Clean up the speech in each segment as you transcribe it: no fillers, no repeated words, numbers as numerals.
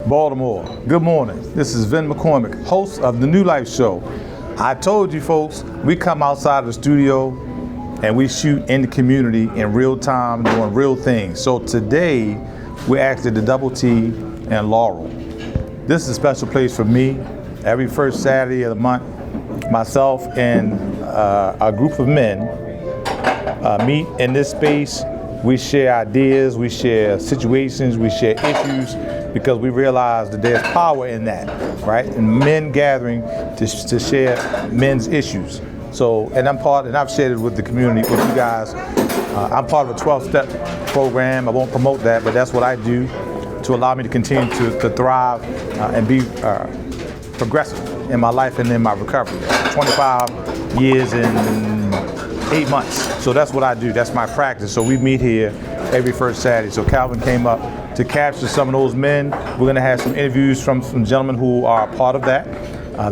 Baltimore, good morning. This is Vin McCormick, host of the New Life Show. I told you folks, we come outside of the studio and we shoot in the community in real time, doing real things. So today, we're actually at the Double T and Laurel. This is a special place for me. Every first Saturday of the month, myself and a group of men meet in this space. We share ideas, we share situations, we share issues, because we realize that there's power in that, right? And men gathering to share men's issues. So, and I've shared it with the community, with you guys. I'm part of a 12-step program. I won't promote that, but that's what I do to allow me to continue to thrive and be progressive in my life and in my recovery. 25 years and 8 months. So that's what I do. That's my practice. So we meet here every first Saturday. So Calvin came up to capture some of those men. We're going to have some interviews from some gentlemen who are a part of that.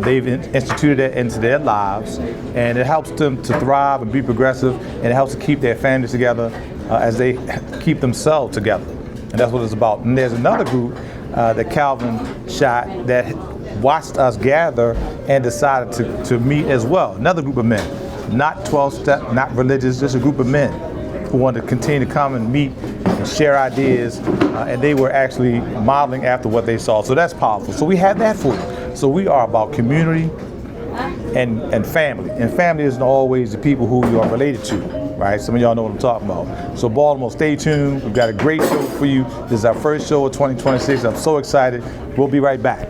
They've instituted it into their lives, and it helps them to thrive and be progressive, and it helps to keep their families together as they keep themselves together. And that's what it's about. And there's another group that Calvin shot that watched us gather and decided to meet as well. Another group of men. Not 12-step, not religious, just a group of men who wanted to continue to come and meet and share ideas, and they were actually modeling after what they saw. So that's powerful. So we have that for you. So we are about community and family. And family isn't always the people who you are related to, right? Some of y'all know what I'm talking about. So Baltimore, stay tuned. We've got a great show for you. This is our first show of 2026. I'm so excited. We'll be right back.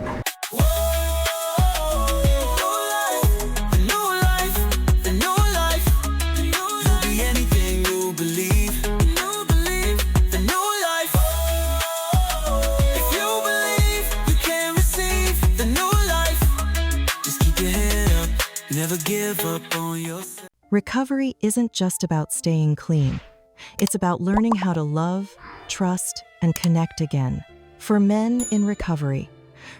Recovery isn't just about staying clean. It's about learning how to love, trust, and connect again. For men in recovery,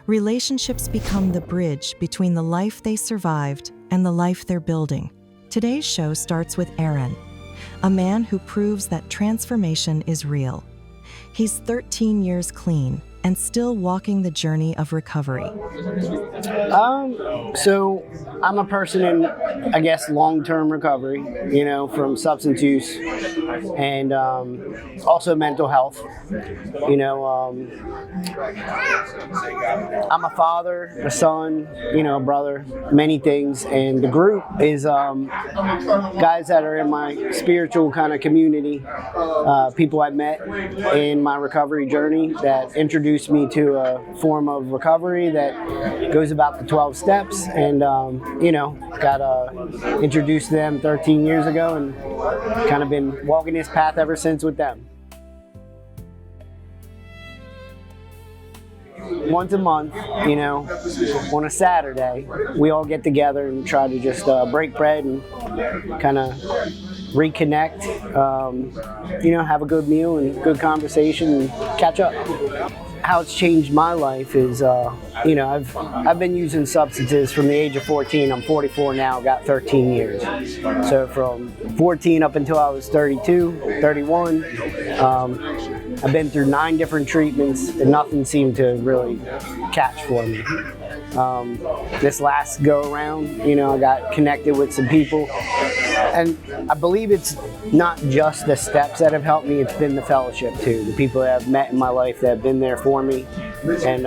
relationships become the bridge between the life they survived and the life they're building. Today's show starts with Aaron, a man who proves that transformation is real. He's 13 years clean and still walking the journey of recovery. So I'm a person in, I guess, long-term recovery, from substance use and also mental health. I'm a father, a son, a brother, many things. And the group is guys that are in my spiritual kind of community, people I met in my recovery journey that introduced me to a form of recovery that goes about the 12 steps, and got introduced to them 13 years ago and kind of been walking this path ever since with them. Once a month, on a Saturday, we all get together and try to just break bread and kind of reconnect, have a good meal and good conversation and catch up. How it's changed my life is, I've been using substances from the age of 14. I'm 44 now, got 13 years. So from 14 up until I was 32, 31, I've been through 9 different treatments and nothing seemed to really catch for me. This last go around, I got connected with some people, and I believe it's not just the steps that have helped me, it's been the fellowship too. The people that I've met in my life that have been there for me and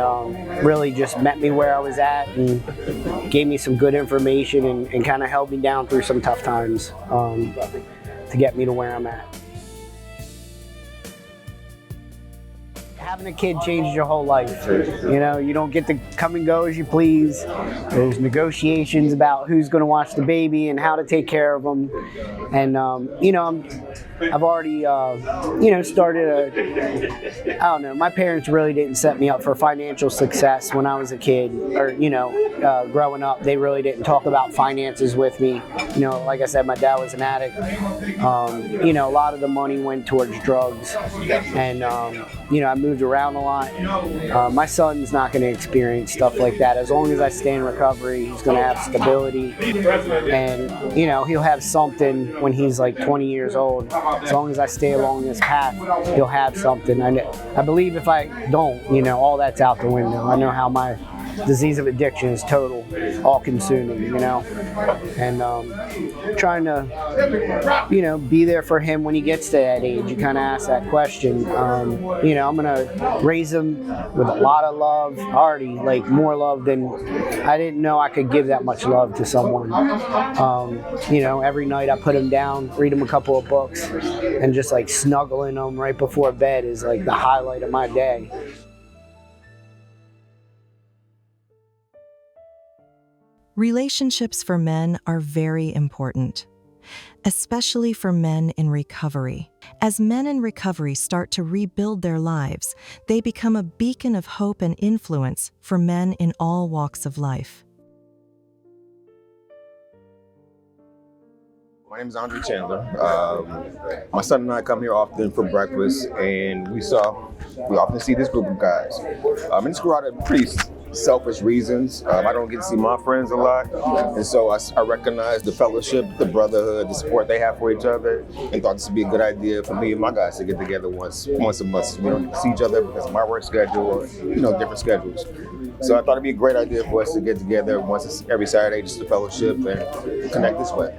really just met me where I was at and gave me some good information and kind of held me down through some tough times to get me to where I'm at. Having a kid changes your whole life. You don't get to come and go as you please. There's negotiations about who's going to watch the baby and how to take care of them. And, I've already, started I don't know, my parents really didn't set me up for financial success when I was a kid or, growing up. They really didn't talk about finances with me. Like I said, my dad was an addict. A lot of the money went towards drugs. And, I moved around a lot. My son's not going to experience stuff like that. As long as I stay in recovery, he's going to have stability, and he'll have something when he's like 20 years old. As long as I stay along this path, he'll have something. I believe if I don't, all that's out the window. I know how my disease of addiction is total, all-consuming, and trying to, be there for him when he gets to that age. You kind of ask that question. I'm gonna raise him with a lot of love, already like more love than I didn't know I could give that much love to someone. Every night I put him down, read him a couple of books, and just like snuggling him right before bed is like the highlight of my day. Relationships for men are very important, especially for men in recovery. As men in recovery start to rebuild their lives, they become a beacon of hope and influence for men in all walks of life. My name is Andre Chandler. My son and I come here often for breakfast, and we often see this group of guys. And this grew out of pretty selfish reasons. I don't get to see my friends a lot, and so I recognize the fellowship, the brotherhood, the support they have for each other, and thought this would be a good idea for me and my guys to get together once a month. We don't see each other because of my work schedule or different schedules. So I thought it'd be a great idea for us to get together once every Saturday, just to fellowship and connect this way.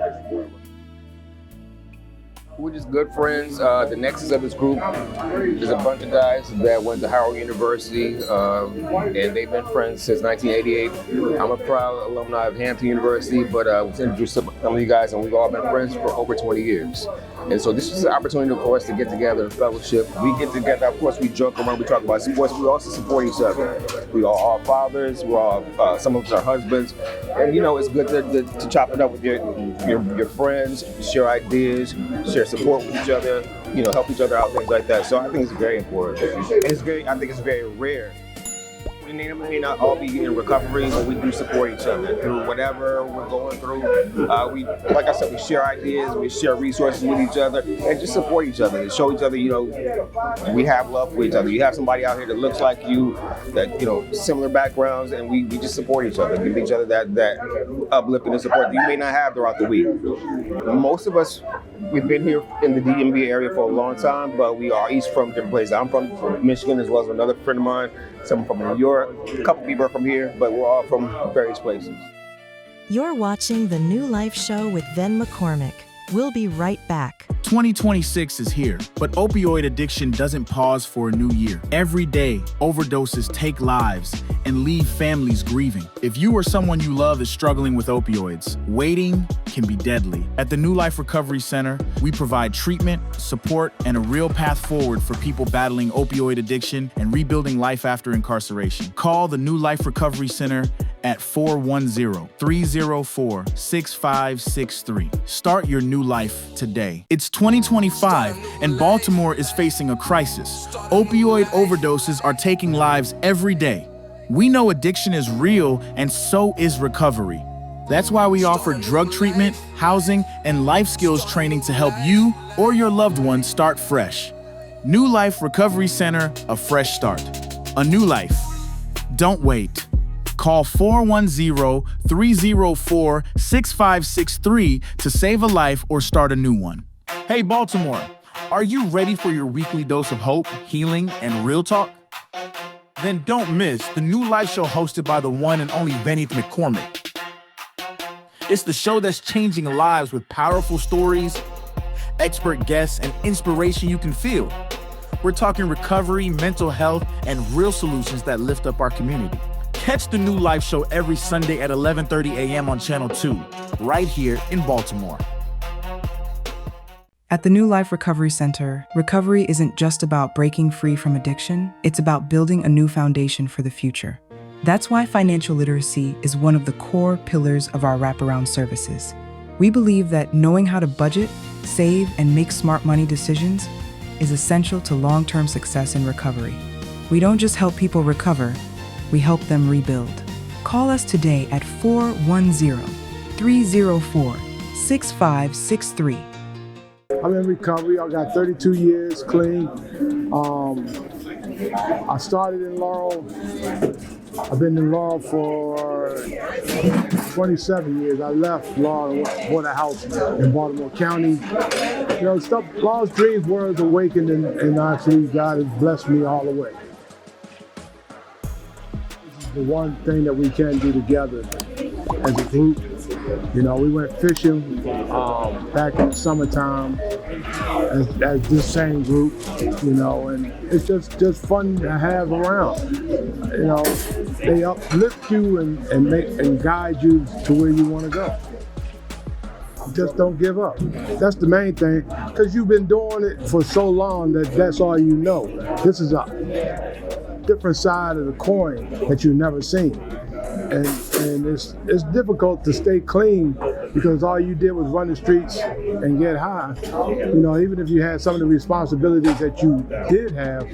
We're just good friends. The nexus of this group is a bunch of guys that went to Howard University, and they've been friends since 1988. I'm a proud alumni of Hampton University, but I was introduced to some of you guys, and we've all been friends for over 20 years. And so this is an opportunity for us to get together and fellowship. We get together, of course, we joke around, we talk about sports, we also support each other. We are all fathers, we're all, some of us are husbands, and it's good to chop it up with your friends, share ideas, share support with each other, help each other out, things like that. So I think it's very important. And I think it's very rare. We may not all be in recovery, but we do support each other through whatever we're going through. Like I said, we share ideas, we share resources with each other, and just support each other and show each other, we have love for each other. You have somebody out here that looks like you, that, similar backgrounds, and we just support each other, give each other that uplifting and support that you may not have throughout the week. Most of us, we've been here in the DMV area for a long time, but we are each from different places. I'm from Michigan, as well as another friend of mine, someone from New York. A couple people are from here, but we're all from various places. You're watching The New Life Show with Vin McCormick. We'll be right back. 2026 is here, but opioid addiction doesn't pause for a new year. Every day, overdoses take lives and leave families grieving. If you or someone you love is struggling with opioids, waiting can be deadly. At the New Life Recovery Center, we provide treatment, support, and a real path forward for people battling opioid addiction and rebuilding life after incarceration. Call the New Life Recovery Center at 410-304-6563. Start your new life today. It's 2025, and Baltimore is facing a crisis. Opioid overdoses are taking lives every day. We know addiction is real, and so is recovery. That's why we offer drug treatment, housing, and life skills training to help you or your loved one start fresh. New Life Recovery Center, a fresh start. A new life. Don't wait. Call 410-304-6563 to save a life or start a new one. Hey, Baltimore, are you ready for your weekly dose of hope, healing, and real talk? Then don't miss the New Life Show hosted by the one and only Benny McCormick. It's the show that's changing lives with powerful stories, expert guests, and inspiration you can feel. We're talking recovery, mental health, and real solutions that lift up our community. Catch the New Life Show every Sunday at 11:30 a.m. on Channel 2, right here in Baltimore. At the New Life Recovery Center, recovery isn't just about breaking free from addiction, it's about building a new foundation for the future. That's why financial literacy is one of the core pillars of our wraparound services. We believe that knowing how to budget, save, and make smart money decisions is essential to long-term success in recovery. We don't just help people recover, we help them rebuild. Call us today at 410-304-6563. I'm in recovery. I got 32 years clean. I started in Laurel. I've been in Laurel for 27 years. I left Laurel and bought a house in Baltimore County. You know, Laurel's dreams were awakened, and actually God has blessed me all the way. This is the one thing that we can do together as a group. You know, we went fishing back in the summertime as this same group, you know, and it's just fun to have around. You know, they uplift you and guide you to where you want to go. Just don't give up. That's the main thing, because you've been doing it for so long that's all you know. This is a different side of the coin that you've never seen. And it's difficult to stay clean because all you did was run the streets and get high. You know, even if you had some of the responsibilities that you did have,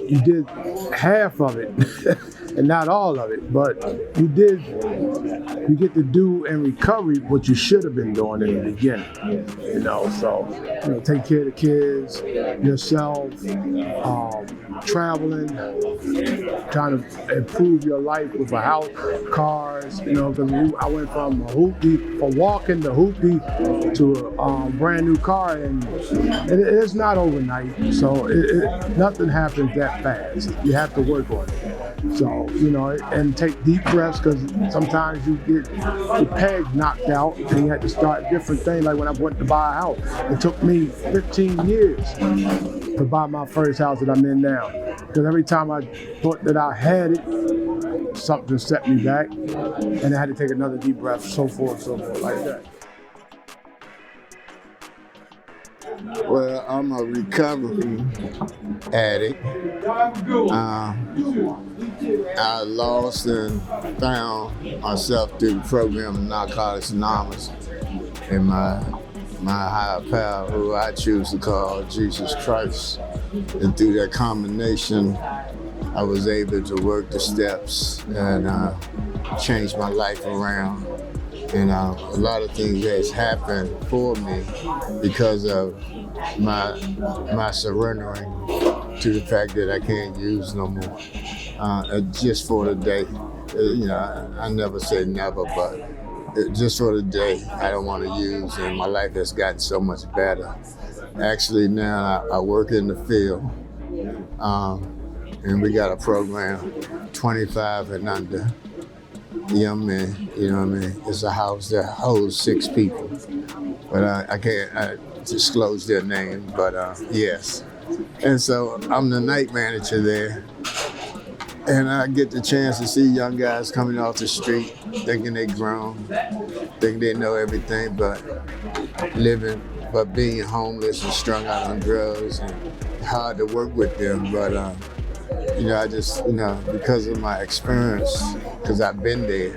you did half of it and not all of it, but you get to do in recovery what you should have been doing in the beginning. You know, so, you know, take care of the kids, yourself, traveling, trying to improve your life with a house, cars, you know, because I went from walking to hoopty to a brand new car, and it's not overnight, so nothing happens that fast. You have to work on it. So, you know, and take deep breaths, because sometimes you get the peg knocked out and you have to start different things. Like when I went to buy a house, it took me 15 years to buy my first house that I'm in now. Because every time I thought that I had it, something set me back, and I had to take another deep breath, so forth, like that. Well, I'm a recovery addict. I lost and found myself through the program of Narcotics Anonymous, and my higher power, who I choose to call Jesus Christ. And through that combination, I was able to work the steps and change my life around. And a lot of things has happened for me because of my surrendering to the fact that I can't use no more. Just for the day, you know, I never say never, but just for the day, I don't want to use, and my life has gotten so much better. Actually, now I work in the field, and we got a program, 25 and under. Young men, you know what I mean? It's a house that holds 6 people, but I can't disclose their name, but yes. And so I'm the night manager there, and I get the chance to see young guys coming off the street, thinking they grown, thinking they know everything, but being homeless and strung out on drugs, and hard to work with them, but you know, I just, you know, because of my experience, because I've been there,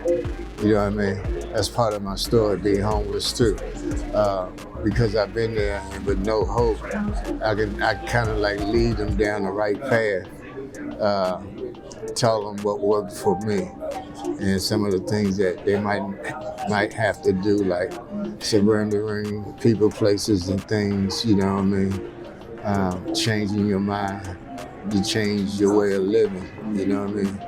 you know what I mean? That's part of my story, being homeless too. Because I've been there and with no hope, I kind of like lead them down the right path, tell them what worked for me, and some of the things that they might have to do, like surrendering people, places, and things, you know what I mean? Changing your mind to change your way of living, you know what I mean?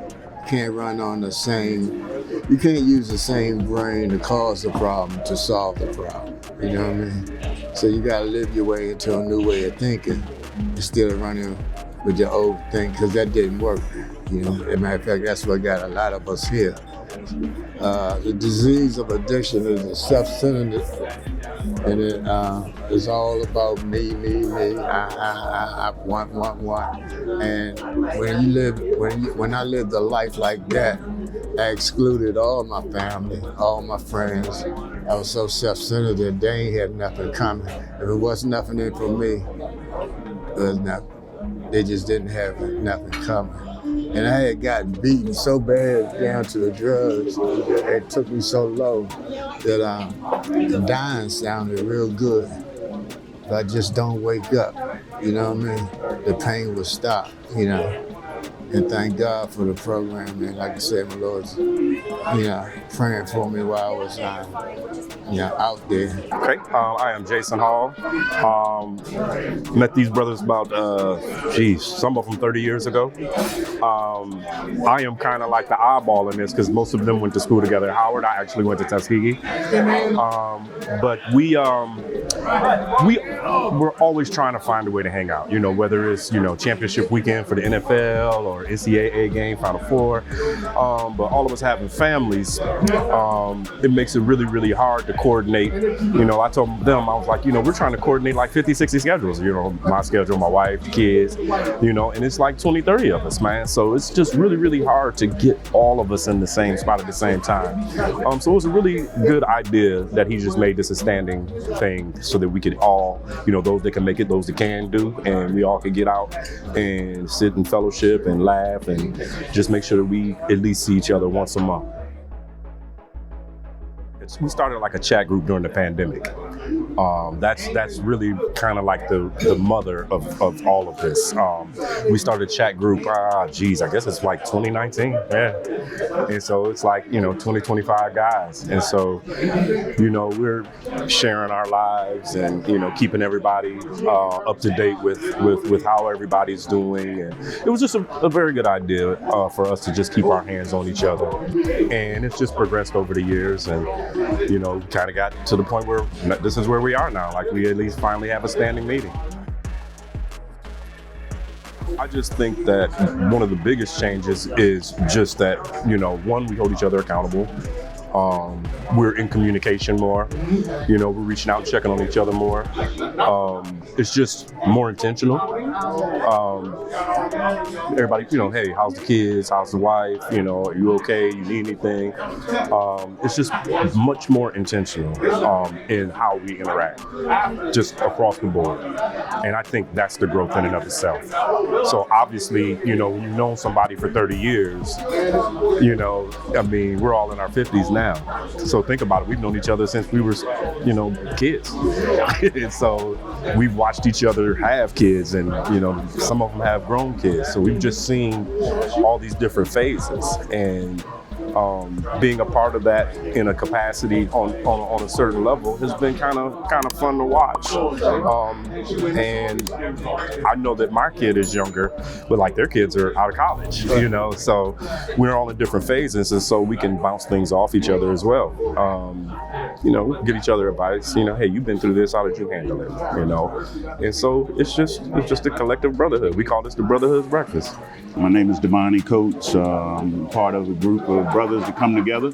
You can't use the same brain to cause the problem to solve the problem, you know what I mean? So you gotta live your way into a new way of thinking instead of running with your old thing, because that didn't work, you know? As a matter of fact, that's what got a lot of us here. The disease of addiction is a self-centeredness, and it's all about me, I want. And when I lived a life like that, I excluded all my family, all my friends. I was so self-centered that they ain't had nothing coming. If it wasn't nothing in for me, it was nothing. They just didn't have nothing coming. And I had gotten beaten so bad down to the drugs, it took me so low that dying sounded real good. If I just don't wake up, you know what I mean? The pain would stop, you know? And thank God for the program. And like I said, my Lord's, praying for me while I was, out there. Okay, I am Jason Hall. Met these brothers about, some of them 30 years ago. I am kind of like the oddball in this because most of them went to school together at Howard. I actually went to Tuskegee. But we're always trying to find a way to hang out, whether it's, championship weekend for the NFL or NCAA game, Final Four. But all of us having families, it makes it really, really hard to coordinate. I told them, I was like, we're trying to coordinate like 50, 60 schedules, my schedule, my wife, the kids, and it's like 20, 30 of us, man. So it's just really, really hard to get all of us in the same spot at the same time. So it was a really good idea that he just made this a standing thing so that we could all, those that can make it, those that can do, and we all could get out and sit in fellowship and laugh and just make sure that we at least see each other once a month. We started like a chat group during the pandemic. That's really kind of like the mother of all of this. We started a chat group, I guess it's like 2019, yeah. And so it's like, 20, 25 guys. And so, we're sharing our lives and, keeping everybody up to date with how everybody's doing. And it was just a very good idea for us to just keep our hands on each other. And it's just progressed over the years and, kind of got to the point where this is where we are now. Like we at least finally have a standing meeting. I just think that one of the biggest changes is just that, one, we hold each other accountable. We're in communication more. We're reaching out and checking on each other more. It's just more intentional. Everybody, hey, how's the kids? How's the wife? Are you okay? You need anything? It's just much more intentional in how we interact, just across the board. And I think that's the growth in and of itself. So obviously, when you've known somebody for 30 years, we're all in our 50s now. So think about it. We've known each other since we were, kids. And so we've watched each other have kids and, some of them have grown kids. So we've just seen all these different phases and being a part of that in a capacity on a certain level has been kind of fun to watch. And I know that my kid is younger, but like their kids are out of college, so we're all in different phases, and so we can bounce things off each other as well. Give each other advice. Hey, you've been through this. How did you handle it? And so it's just a collective brotherhood. We call this the Brotherhood's Breakfast. My name is Devani Coates. I'm part of a group of brothers that come together.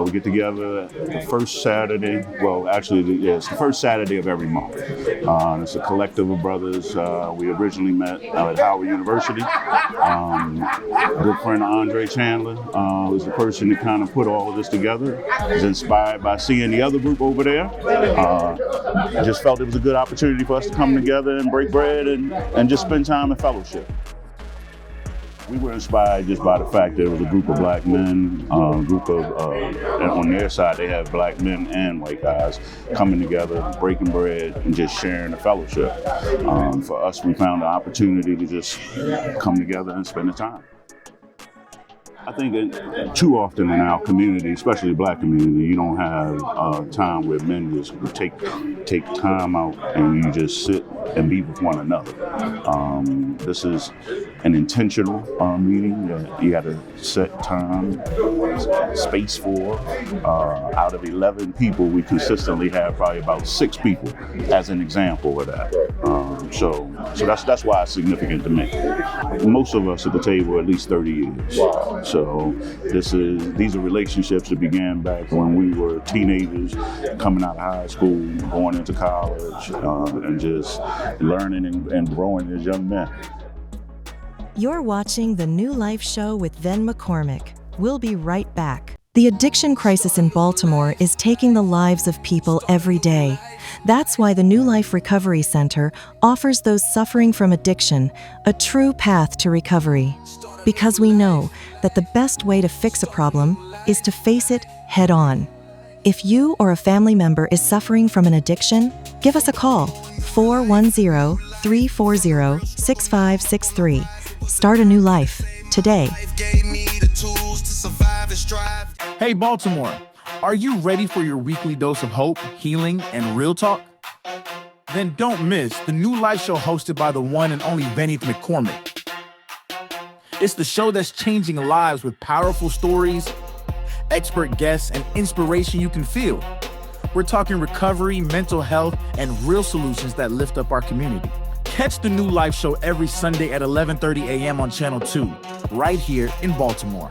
We get together the first Saturday. Well, actually, it's the first Saturday of every month. It's a collective of brothers. We originally met at Howard University. Good friend Andre Chandler was the person that kind of put all of this together. Was inspired by seeing the other group over there. I just felt it was a good opportunity for us to come together and break bread and just spend time in fellowship. We were inspired just by the fact that it was a group of black men, and on their side they have black men and white guys coming together, breaking bread, and just sharing the fellowship. For us, we found the opportunity to just come together and spend the time. I think that too often in our community, especially the black community, you don't have time where men just take time out and you just sit and be with one another. This is an intentional meeting that you got to set time, space for. Out of 11 people, we consistently have probably about 6 people as an example of that. So that's why it's significant to me. Most of us at the table are at least 30 years. So these are relationships that began back when we were teenagers, coming out of high school, going into college, and just learning and growing as young men. You're watching The New Life Show with Ven McCormick. We'll be right back. The addiction crisis in Baltimore is taking the lives of people every day. That's why the New Life Recovery Center offers those suffering from addiction a true path to recovery. Because we know that the best way to fix a problem is to face it head on. If you or a family member is suffering from an addiction, give us a call, 410 340-6563. Start a new life today. Hey, Baltimore, are you ready for your weekly dose of hope, healing, and real talk? Then don't miss the New Life Show hosted by the one and only Benny McCormick. It's the show that's changing lives with powerful stories, expert guests, and inspiration you can feel. We're talking recovery, mental health, and real solutions that lift up our community. Catch the New Life Show every Sunday at 11:30 a.m. on Channel 2, right here in Baltimore.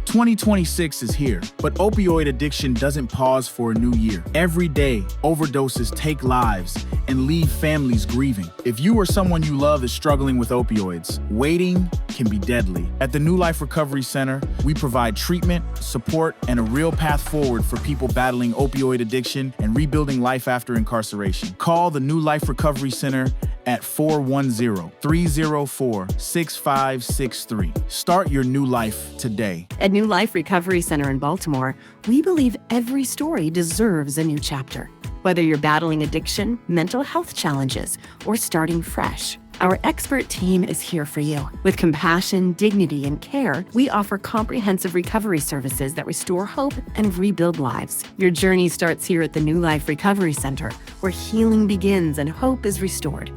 2026 is here, but opioid addiction doesn't pause for a new year. Every day, overdoses take lives and leave families grieving. If you or someone you love is struggling with opioids, waiting can be deadly. At the New Life Recovery Center, we provide treatment, support, and a real path forward for people battling opioid addiction and rebuilding life after incarceration. Call the New Life Recovery Center at 410-304-6563. Start your new life today. At New Life Recovery Center in Baltimore, we believe every story deserves a new chapter. Whether you're battling addiction, mental health challenges, or starting fresh, our expert team is here for you. With compassion, dignity, and care, we offer comprehensive recovery services that restore hope and rebuild lives. Your journey starts here at the New Life Recovery Center, where healing begins and hope is restored.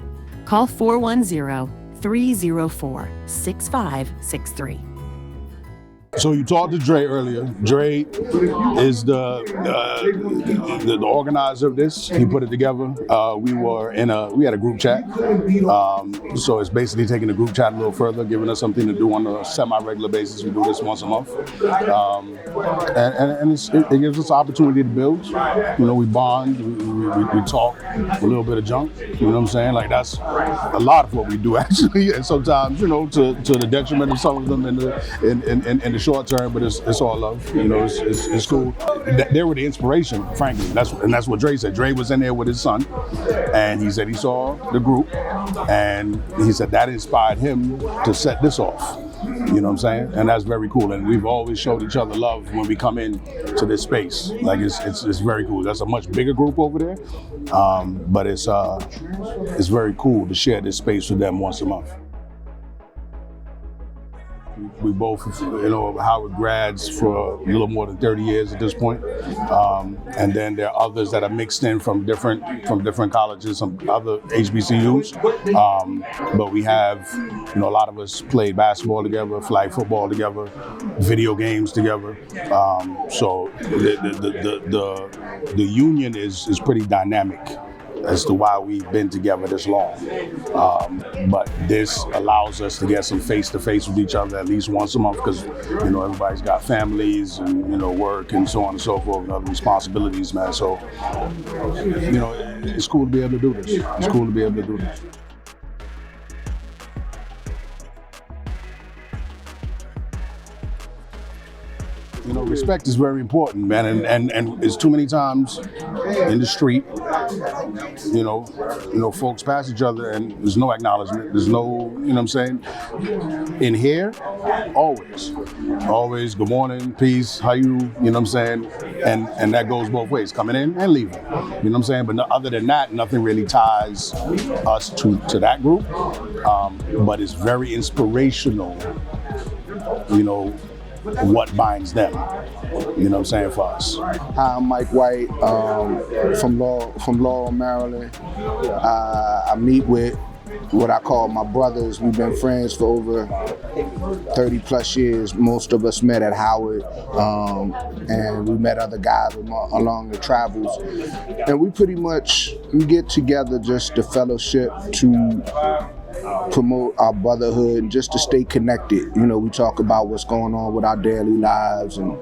Call 410-304-6563. So you talked to Dre earlier. Dre is the organizer of this. He put it together. We had a group chat. So it's basically taking the group chat a little further, giving us something to do on a semi-regular basis. We do this once a month, and it gives us an opportunity to build. We bond, we talk a little bit of junk. You know what I'm saying? Like that's a lot of what we do actually, and sometimes to the detriment of some of them in the short term, but it's all love. It's cool. They were the inspiration, frankly. That's what Dre said. Dre was in there with his son, and he said he saw the group, and he said that inspired him to set this off. You know what I'm saying? And that's very cool. And we've always showed each other love when we come in to this space. Like it's very cool. That's a much bigger group over there, but it's very cool to share this space with them once a month. We both, Howard grads for a little more than 30 years at this point, and then there are others that are mixed in from different colleges, some other HBCUs. But we have, a lot of us played basketball together, flag football together, video games together. So the union is pretty dynamic as to why we've been together this long. But this allows us to get some face-to-face with each other at least once a month because, everybody's got families and, work and so on and so forth and other responsibilities, man. So, it's cool to be able to do this. It's cool to be able to do this. Respect is very important, man, and it's too many times in the street, folks pass each other and there's no acknowledgement, there's no, what I'm saying? In here, always, good morning, peace, how you, what I'm saying? And that goes both ways, coming in and leaving, what I'm saying? But other than that, nothing really ties us to that group, but it's very inspirational, what binds them, for us. Hi, I'm Mike White from Laurel, Maryland. I meet with what I call my brothers. We've been friends for over 30 plus years. Most of us met at Howard, and we met other guys along the travels. And we get together just to fellowship, to promote our brotherhood and just to stay connected. We talk about what's going on with our daily lives, and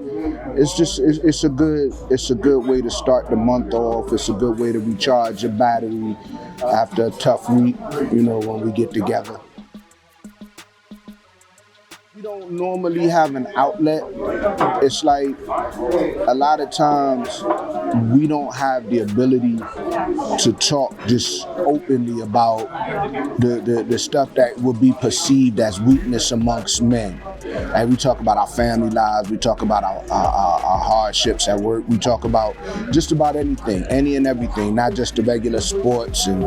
it's a good way to start the month off. It's a good way to recharge your battery after a tough week, when we get together. don't normally have an outlet. It's like a lot of times we don't have the ability to talk just openly about the stuff that would be perceived as weakness amongst men. Like we talk about our family lives, we talk about our hardships at work, we talk about just about anything, any and everything, not just the regular sports and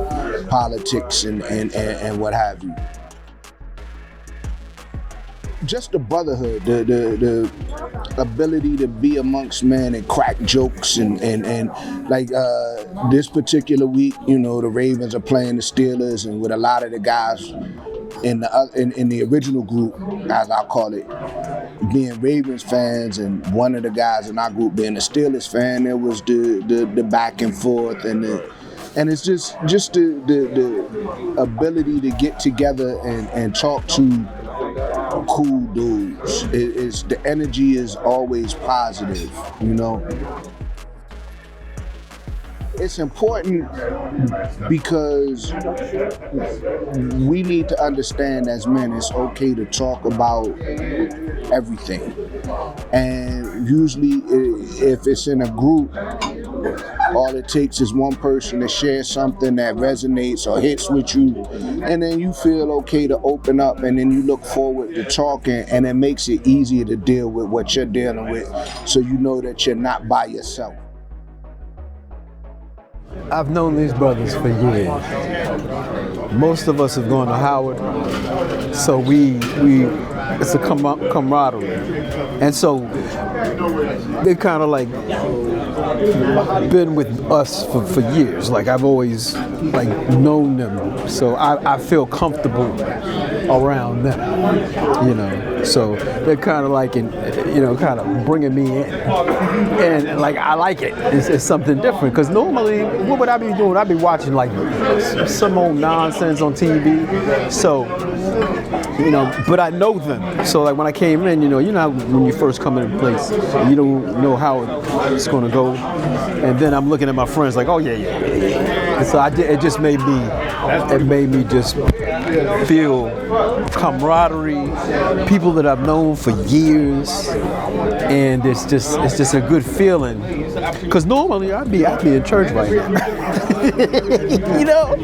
politics and what have you. Just the brotherhood, the ability to be amongst men and crack jokes and like this particular week, you know, the Ravens are playing the Steelers, and with a lot of the guys in the original group, as I call it, being Ravens fans, and one of the guys in our group being a Steelers fan, there was the back and forth and it's just the ability to get together and talk to cool dudes. The energy is always positive, you know. It's important because we need to understand as men it's okay to talk about everything. And usually if it's in a group, all it takes is one person to share something that resonates or hits with you, and then you feel okay to open up, and then you look forward to talking, and it makes it easier to deal with what you're dealing with, so you know that you're not by yourself. I've known these brothers for years. Most of us have gone to Howard, so it's a camaraderie. And so they've kind of like been with us for years. Like I've always like known them, so I feel comfortable around them, you know. So they're kind of like, kind of bringing me in, and like I like it. It's something different, because normally what would I be doing? I'd be watching like some old nonsense on TV. So, you know, but I know them. So like when I came in, you know how when you first come into a place, you don't know how it's going to go, and then I'm looking at my friends like, oh yeah. And so it just made me just feel camaraderie, people that I've known for years, and it's just a good feeling. Because normally I'd be in church right now, you know,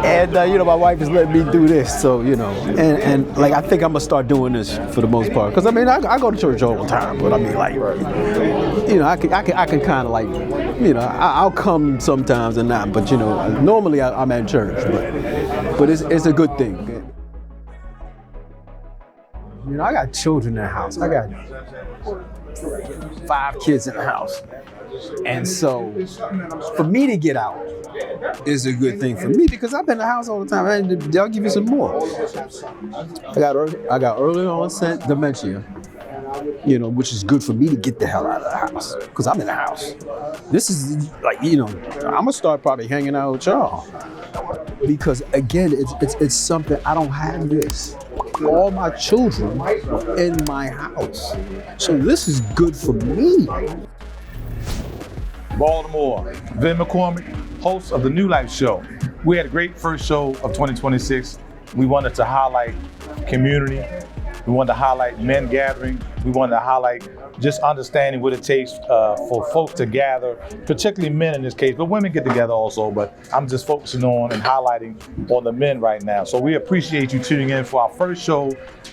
and my wife is letting me do this, so and like I think I'm gonna start doing this for the most part. Because I mean I go to church all the time, but I mean like, I can kind of like, I'll come sometimes and not, but normally I'm at church, but it's a good thing. I got children in the house. I got 5 kids in the house. And so for me to get out is a good thing for me, because I've been in the house all the time. And I'll give you some more. I got early onset dementia, which is good for me to get the hell out of the house, because I'm in the house. This is like, I'm gonna start probably hanging out with y'all, because again, it's something I don't have this. All my children are in my house, so this is good for me. Baltimore, Vin McCormick, host of the New Life Show. We had a great first show of 2026. We wanted to highlight community. We wanted to highlight men gathering. We wanted to highlight just understanding what it takes for folks to gather, particularly men in this case, but women get together also, but I'm just focusing on and highlighting on the men right now. So we appreciate you tuning in for our first show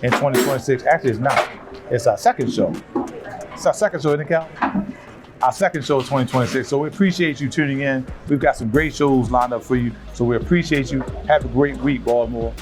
in 2026. Actually, it's not. It's our second show. It's our second show, isn't it, Cal? Our second show of 2026. So we appreciate you tuning in. We've got some great shows lined up for you. So we appreciate you. Have a great week, Baltimore.